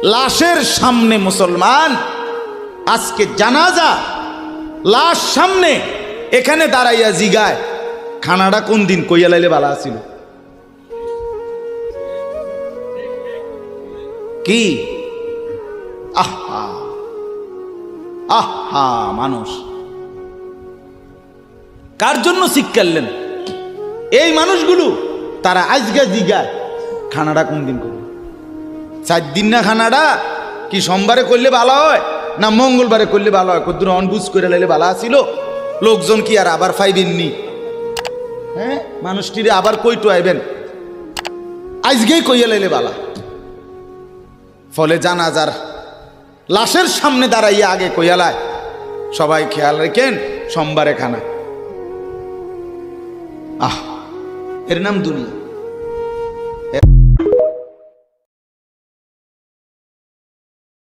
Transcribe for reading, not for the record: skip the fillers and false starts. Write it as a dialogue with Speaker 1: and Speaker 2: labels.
Speaker 1: লাশের সামনে মুসলমান আজকে জানাজা, লাশ সামনে, এখানে দাঁড়াইয়া জিগায় খানাটা কোন দিন কইয়া লাইলে বালা ছিল। কি আহা আহা, মানুষ কার জন্য শিক্ষালেন? এই মানুষগুলো তারা আজকে জিগায় খানাটা কোন দিন করবে। 4 দিন না খানাটা কি সোমবারে করলে ভালো হয় না মঙ্গলবারে করলে ভালো হয়? কদ্দুর অনবুঝ করে লাইলে ভালো ছিল। লোকজন কি আর আবার ফাইবেননি? হ্যাঁ, মানুষটিরে আবার কইটো আইবেন, আজকেই কইয়া লাইলে বালা। ফলে জানাজার লাশের সামনে দাঁড়াইয়া আগে কইয়ালায় সবাই খেয়াল রেখেন সোমবারে খানা। এর নাম দুনিয়া।